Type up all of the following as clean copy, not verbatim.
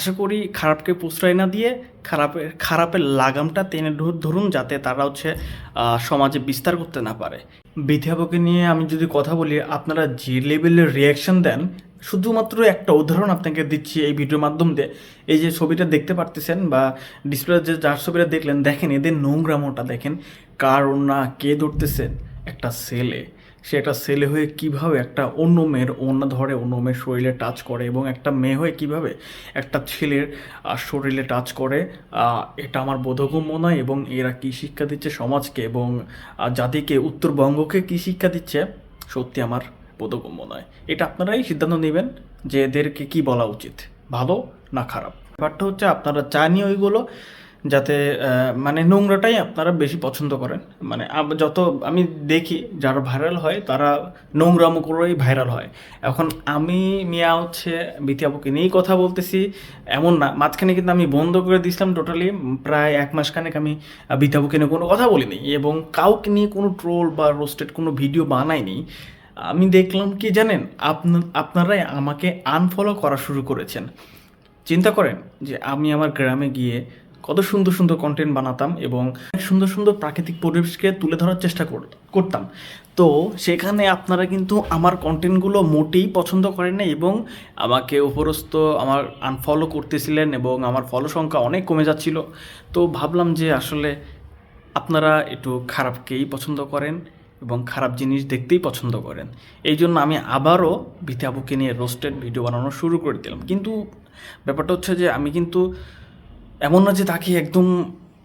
আশা করি খারাপকে প্রশ্রয় না দিয়ে খারাপের লাগামটা টেনে ধরুন, যাতে তারা সমাজে বিস্তার করতে না পারে। বিধাবকে নিয়ে আমি যদি কথা বলি, আপনারা যে লেভেলের রিয়াকশন দেন, শুধুমাত্র একটা উদাহরণ আপনাকে দিচ্ছি এই ভিডিওর মাধ্যম দিয়ে। এই যে ছবিটা দেখতে পারতেছেন বা ডিসপ্লে যে যার ছবিটা দেখলেন, দেখেন এদের নোংরামোটা দেখেন। কার ওড়না কে ধরতেছেন? একটা ছেলে। সে একটা ছেলে হয়ে কিভাবে একটা অন্য মেয়ের ওড়না ধরে, অন্য মেয়ের শরীরে টাচ করে, এবং একটা মেয়ে হয়ে কিভাবে একটা ছেলের শরীরে টাচ করে, এটা আমার বোধগম্য নয়। এবং এরা কী শিক্ষা দিচ্ছে সমাজকে এবং জাতিকে, উত্তরবঙ্গকে কী শিক্ষা দিচ্ছে, সত্যি আমার বোধগম্য নয়। এটা আপনারাই সিদ্ধান্ত নেবেন যে এদেরকে কি বলা উচিত, ভালো না খারাপ। ব্যাপারটা হচ্ছে আপনারা চানই ওইগুলো যাতে মানে নোংরাটাই আপনারা বেশি পছন্দ করেন। মানে যত আমি দেখি যারা ভাইরাল হয় তারা নোংরামো করেই ভাইরাল হয়। এখন আমি মিয়া বিথি আপুকে নিয়েই কথা বলতেছি এমন না, মাঝখানে কিন্তু আমি বন্ধ করে দিয়েছিলাম টোটালি। প্রায় 1 মাস খানেক আমি বিথি আপুকে নিয়ে কোনো কথা বলিনি এবং কাউকে নিয়ে কোনো ট্রোল বা রোস্টেড কোনো ভিডিও বানাইনি। আমি দেখলাম কি জানেন, আপনারাই আমাকে আনফলো করা শুরু করেছেন। চিন্তা করেন যে আমি আমার গ্রামে গিয়ে কত সুন্দর সুন্দর কন্টেন্ট বানাতাম এবং সুন্দর সুন্দর প্রাকৃতিক পরিবেশকে তুলে ধরার চেষ্টা করতাম। তো সেখানে আপনারা কিন্তু আমার কন্টেন্টগুলো মোটেই পছন্দ করেন না এবং আমাকে উপরস্থ আমার আনফলো করতেছিলেন এবং আমার ফলো সংখ্যা অনেক কমে যাচ্ছিল। তো ভাবলাম যে আসলে আপনারা একটু খারাপকেই পছন্দ করেন এবং খারাপ জিনিস দেখতেই পছন্দ করেন। এই জন্য আমি আবারও বিথি আপুকে নিয়ে রোস্টেড ভিডিও বানানো শুরু করে দিলাম। কিন্তু ব্যাপারটা হচ্ছে যে আমি কিন্তু এমন না যে তাকে একদম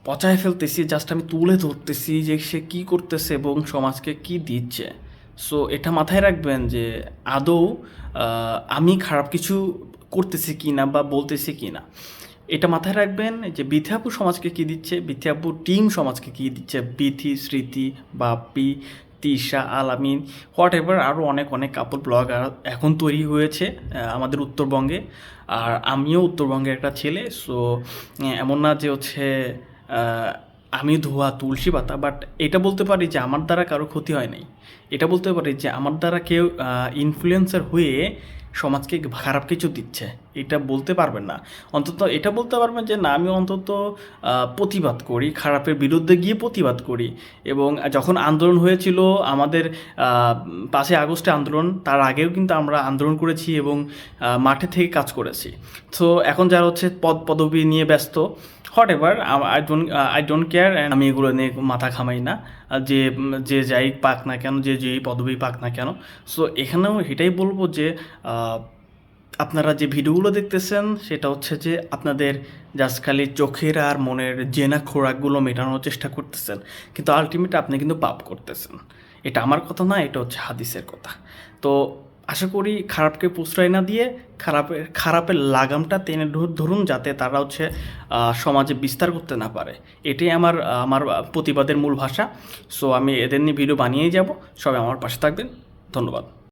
পচায় ফেলতেছি, জাস্ট আমি তুলে ধরতেছি যে সে কী করতেছে এবং সমাজকে কি দিচ্ছে। সো এটা মাথায় রাখবেন যে আদৌ আমি খারাপ কিছু করতেছি কি না বা বলতেছি কি না, এটা মাথায় রাখবেন যে বিথি আপু সমাজকে কী দিচ্ছে, বিথি আপু টিম সমাজকে কী দিচ্ছে। বিথি, স্মৃতি, বাপ্পি, তিশা, আলামিন, হোয়াট এভার আরও অনেক অনেক কাপল ব্লগার এখন তৈরি হয়েছে আমাদের উত্তরবঙ্গে। আর আমিও উত্তরবঙ্গের একটা ছেলে। সো এমন না যে আমি ধোয়া তুলসী পাতা, বাট এটা বলতে পারি যে আমার দ্বারা কারো ক্ষতি হয় নাই। এটা বলতে পারি যে আমার দ্বারা কেউ ইনফ্লুয়েন্সার হয়ে সমাজকে খারাপ কিছু দিচ্ছে, এটা বলতে পারবেন না। অন্তত এটা বলতে পারবেন যে না, আমি অন্তত প্রতিবাদ করি, খারাপের বিরুদ্ধে গিয়ে প্রতিবাদ করি। এবং যখন আন্দোলন হয়েছিল আমাদের 5ই আগস্টে আন্দোলন, তার আগেও কিন্তু আমরা আন্দোলন করেছি এবং মাঠে থেকে কাজ করেছি। তো এখন যারা পদবি নিয়ে ব্যস্ত, what ever, I don't care, and আমি এগুলো নিয়ে মাথা ঘামাই না। যে যে যাই পাক না কেন, যে যেই পদবি পাক না কেন। সো এখানেও এটাই বলবো যে আপনারা যে ভিডিওগুলো দেখতেছেন সেটা হচ্ছে যে আপনাদের জাস্ট খালি চোখের আর মনের জেনা খোরাকগুলো মেটানোর চেষ্টা করতেছেন, কিন্তু আলটিমেট আপনি কিন্তু পাপ করতেছেন। এটা আমার কথা না, এটা হচ্ছে হাদিসের কথা। তো আশা করি খারাপকে প্রশ্রয় না দিয়ে খারাপের লাগামটা টেনে ধরুন, যাতে তারা সমাজে বিস্তার করতে না পারে। এটাই আমার প্রতিবাদের মূল ভাষা। সো আমি এদের নিয়ে ভিডিও বানিয়েই যাব। সবাই আমার পাশে থাকবেন। ধন্যবাদ।